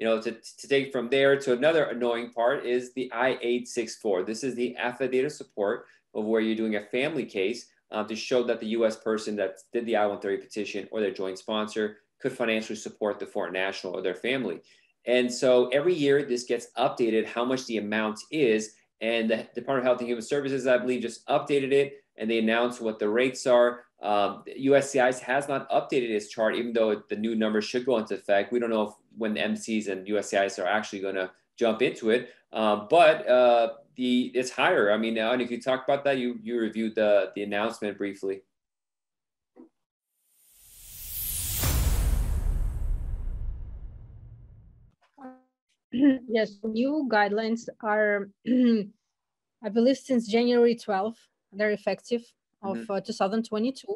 To take from there to another annoying part is the I-864. This is the affidavit of support of where you're doing a family case to show that the U.S. person that did the I-130 petition or their joint sponsor could financially support the foreign national or their family. And so every year this gets updated how much the amount is. And the Department of Health and Human Services, I believe, just updated it and they announced what the rates are. USCIS has not updated its chart, even though the new numbers should go into effect. We don't know when the MCs and USCIS are actually going to jump into it, but it's higher. I mean, and if you talk about that, you reviewed the announcement briefly. Yes, new guidelines are, I believe, since January 12th, they're effective of 2022.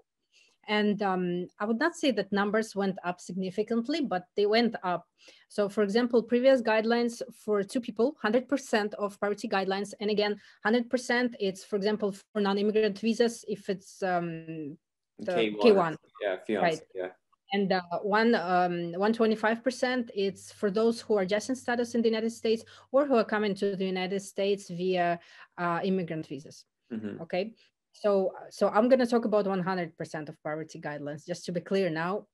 And I would not say that numbers went up significantly, but they went up. So for example, previous guidelines for two people, 100% of priority guidelines. And again, 100%, it's, for example, for non-immigrant visas, if it's the K1. Yeah, fiance, right. Yeah. And 125%, it's for those who are just in status in the United States or who are coming to the United States via immigrant visas. Okay. So I'm going to talk about 100% of priority guidelines, just to be clear now,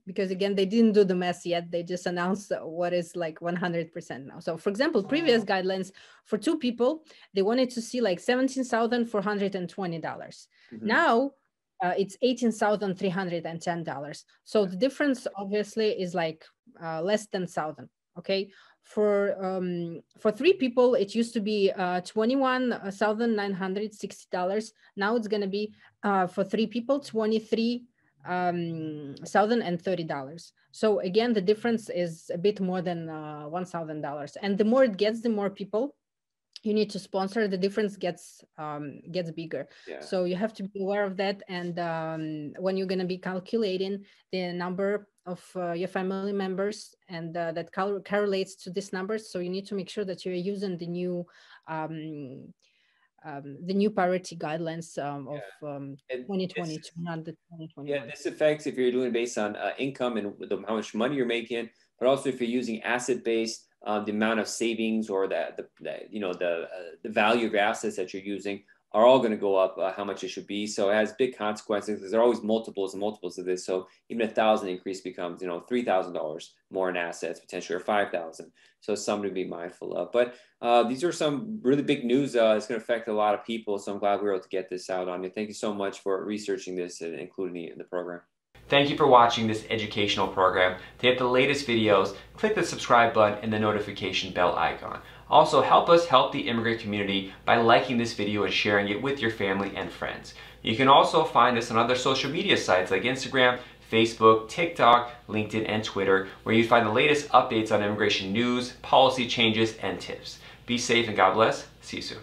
because again, they didn't do the math yet. They just announced what is like 100% now. So for example, previous guidelines for two people, they wanted to see like $17,420. Now it's $18,310. So the difference obviously is like less than 1,000. Okay. For three people, it used to be $21,960. Now it's going to be for three people, $23,030. So again, the difference is a bit more than $1,000. And the more it gets, the more people you need to sponsor, the difference gets bigger. Yeah. So you have to be aware of that. And when you're going to be calculating the number of your family members, and that correlates to this number, so you need to make sure that you're using the new priority guidelines of 2022, not the 2021. Yeah, this affects if you're doing it based on income and how much money you're making, but also if you're using asset-based. The amount of savings or the value of your assets that you're using are all going to go up, how much it should be. So it has big consequences because there are always multiples and multiples of this. So even 1,000 increase becomes, $3,000 more in assets, potentially, or 5,000. So it's something to be mindful of. But these are some really big news. It's going to affect a lot of people. So I'm glad we were able to get this out on you. Thank you so much for researching this and including it in the program. Thank you for watching this educational program. To get the latest videos, click the subscribe button and the notification bell icon. Also, help us help the immigrant community by liking this video and sharing it with your family and friends. You can also find us on other social media sites like Instagram, Facebook, TikTok, LinkedIn, and Twitter, where you find the latest updates on immigration news, policy changes, and tips. Be safe and God bless. See you soon.